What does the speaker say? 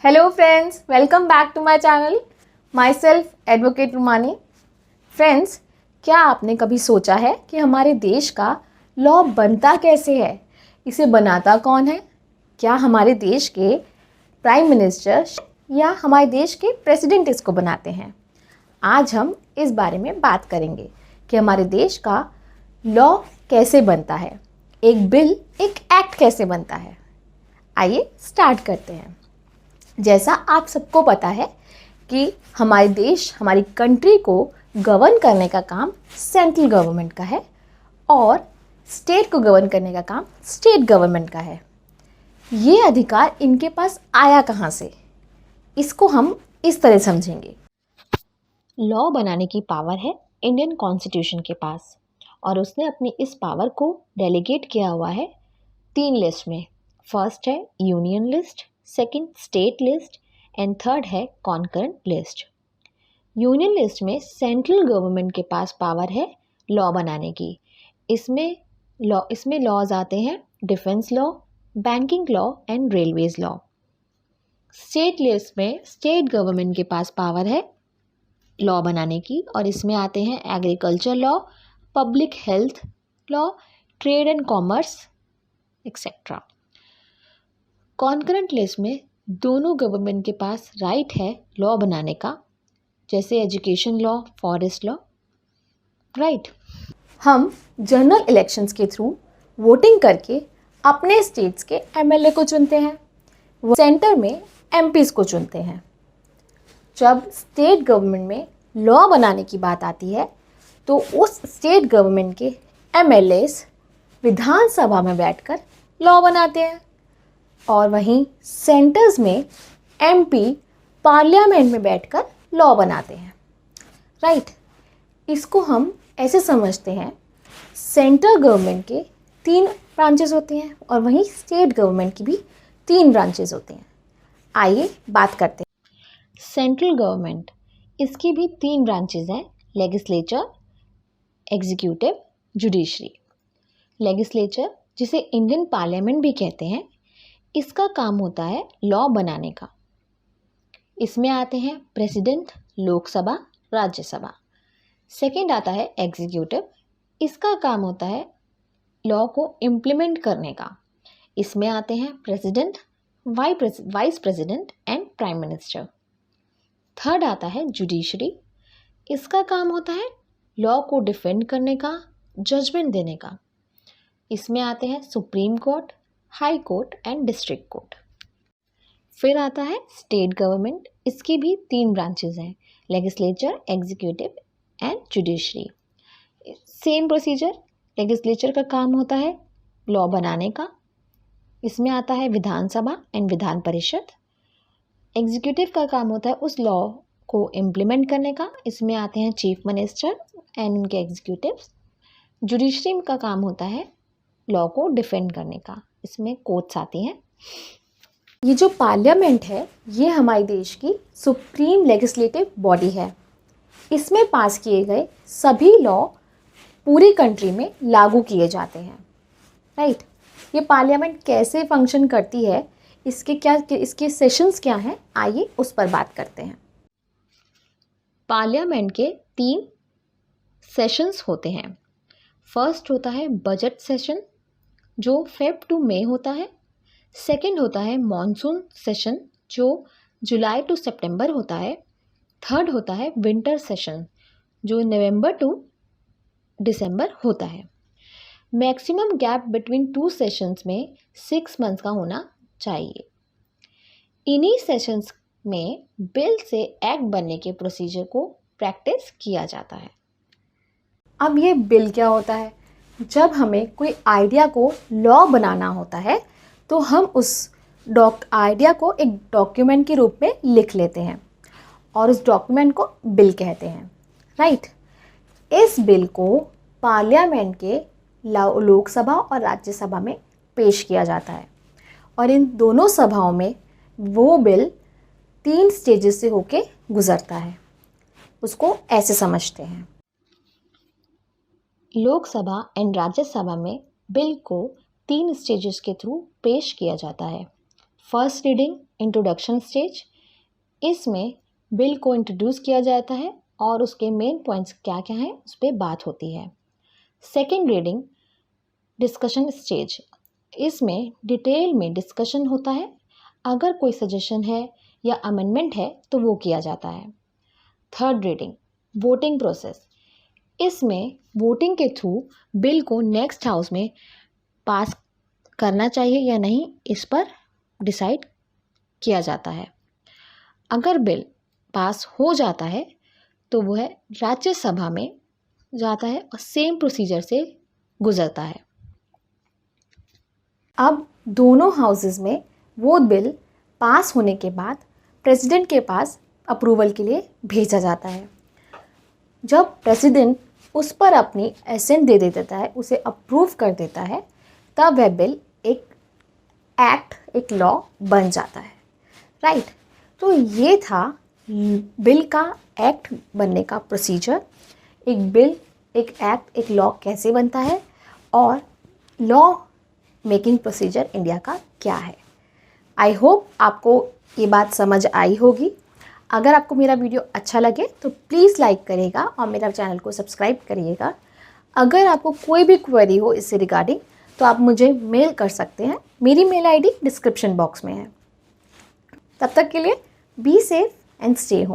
Hello friends, welcome back to my channel. Myself Advocate Rumani. Friends, क्या आपने कभी सोचा है कि हमारे देश का लॉ बनता कैसे है? इसे बनाता कौन है? क्या हमारे देश के प्राइम मिनिस्टर या हमारे देश के प्रेसिडेंट इसको बनाते हैं? आज हम इस बारे में बात करेंगे कि हमारे देश का लॉ कैसे बनता है, एक बिल, एक एक्ट कैसे बनता है। आइए स्टार्ट करते हैं। जैसा आप सबको पता है कि हमारे देश, हमारी कंट्री को गवर्न करने का काम सेंट्रल गवर्नमेंट का है और स्टेट को गवर्न करने का काम स्टेट गवर्नमेंट का है। ये अधिकार इनके पास आया कहाँ से? इसको हम इस तरह समझेंगे। लॉ बनाने की पावर है इंडियन कॉन्स्टिट्यूशन के पास और उसने अपनी इस पावर को डेलीगेट किया हुआ है 3 लिस्ट में। फर्स्ट है union list, second state list and third है कॉन्करेंट लिस्ट। यूनियन लिस्ट में सेंट्रल गवर्नमेंट के पास पावर है लॉ बनाने की। इसमें लॉज आते हैं defence law, banking law and railways law. State list में स्टेट गवर्नमेंट के पास पावर है लॉ बनाने की और इसमें आते हैं agriculture law, public health law, trade and commerce etcetera. Concurrent list में दोनों गवर्नमेंट के पास राइट है लॉ बनाने का, जैसे education law, forest law, right. हम जनरल इलेक्शंस के थ्रू वोटिंग करके अपने स्टेट्स के एमएलए को चुनते हैं, वो सेंटर में एमपीज़ को चुनते हैं। जब स्टेट गवर्नमेंट में लॉ बनाने की बात आती है तो उस स्टेट गवर्नमेंट के एमएलएस विधानसभा में बैठकर लॉ बनाते हैं और वहीं सेंटर्स में एमपी पार्लियामेंट में बैठकर लॉ बनाते हैं, राइट। इसको हम ऐसे समझते हैं, सेंट्रल गवर्नमेंट के 3 ब्रांचेस होती हैं और वहीं स्टेट गवर्नमेंट की भी 3 ब्रांचेस होती हैं। आइए बात करते हैं। सेंट्रल गवर्नमेंट, इसकी भी 3 ब्रांचेस हैं, लेजिस्लेचर, एग्जीक्यूटिव, जुडिशरी। लेजिस्लेचर, जिसे इंडियन पार्लियामेंट भी कहते हैं, इसका काम होता है लॉ बनाने का। इसमें आते हैं प्रेसिडेंट, लोकसभा, राज्यसभा। सेकंड आता है एग्जीक्यूटिव, इसका काम होता है लॉ को इम्प्लीमेंट करने का। इसमें आते हैं president, vice president and prime minister. Third आता है जुडिशरी, इसका काम होता है लॉ को डिफेंड करने का, जजमेंट देने का। इसमें आते हैं supreme court, high court and district court. फिर आता है स्टेट गवर्नमेंट, इसकी भी 3 ब्रांचेस हैं, legislature, executive and judiciary. Same procedure, legislature का काम होता है लॉ बनाने का, इसमें आता है विधानसभा एंड विधान परिषद। एग्जीक्यूटिव का काम होता है उस लॉ को इम्प्लीमेंट करने का, इसमें आते हैं चीफ मिनिस्टर एंड उनके एग्जीक्यूटिव्स। जुडिशरी का काम होता है लॉ को डिफेंड करने का, इसमें कोर्ट्स आती हैं। ये जो पार्लियामेंट है, ये हमारे देश की सुप्रीम लेजिस्लेटिव बॉडी है। इसमें पास किए गए सभी लॉ पूरी कंट्री में लागू किए जाते हैं, राइट। ये पार्लियामेंट कैसे फंक्शन करती है, इसके सेशंस क्या हैं, आइए उस पर बात करते हैं। पार्लियामेंट के 3 सेशंस होते हैं। फर्स्ट होता है बजट सेशन, जो फेब टू मई होता है। सेकंड होता है मॉनसून सेशन, जो जुलाई टू सितंबर होता है। थर्ड होता है विंटर सेशन, जो नवंबर टू दिसंबर होता है। मैक्सिमम गैप बिटवीन 2 सेशंस में 6 मंथ्स का होना चाहिए। इन्हीं सेशंस में बिल से एक्ट बनने के प्रोसीजर को प्रैक्टिस किया जाता है। अब ये बिल क्या होता है? जब हमें कोई आइडिया को लॉ बनाना होता है तो हम उस आइडिया को एक डॉक्यूमेंट के रूप में लिख लेते हैं और उस डॉक्यूमेंट को बिल कहते हैं, राइट। इस बिल को पार्लियामेंट के लोकसभा और राज्यसभा में पेश किया जाता है और इन दोनों सभाओं में वो बिल 3 स्टेजेस से होके गुजरता है। उसको ऐसे समझते हैं। लोकसभा एंड राज्यसभा में बिल को 3 स्टेजेस के थ्रू पेश किया जाता है। First reading, introduction stage. इसमें बिल को इंट्रोड्यूस किया जाता है और उसके मेन पॉइंट्स क्या क्या हैं उस पर बात होती है। सेकेंड रीडिंग डिस्कशन स्टेज, इसमें डिटेल में डिस्कशन होता है, अगर कोई सजेशन है या अमेंडमेंट है तो वो किया जाता है। थर्ड रीडिंग वोटिंग प्रोसेस, इसमें वोटिंग के थ्रू बिल को नेक्स्ट हाउस में पास करना चाहिए या नहीं इस पर डिसाइड किया जाता है। अगर बिल पास हो जाता है तो वह राज्यसभा में जाता है और सेम प्रोसीजर से गुजरता है। अब दोनों हाउसेस में वो बिल पास होने के बाद प्रेसिडेंट के पास अप्रूवल के लिए भेजा जाता है। जब प्रेसिडेंट उस पर अपनी एसेंट दे देता है, उसे अप्रूव कर देता है, तब वह बिल एक एक्ट, एक लॉ बन जाता है। राइट, तो ये था बिल का एक्ट बनने का प्रोसीजर। एक बिल, एक एक्ट, एक लॉ कैसे बनता है और लॉ मेकिंग प्रोसीजर इंडिया का क्या है। आई होप आपको ये बात समझ आई होगी। अगर आपको मेरा वीडियो अच्छा लगे तो प्लीज़ लाइक करिएगा और मेरा चैनल को सब्सक्राइब करिएगा। अगर आपको कोई भी क्वेरी हो इससे रिगार्डिंग तो आप मुझे मेल कर सकते हैं। मेरी मेल आईडी डिस्क्रिप्शन बॉक्स में है। तब तक के लिए be safe and stay home.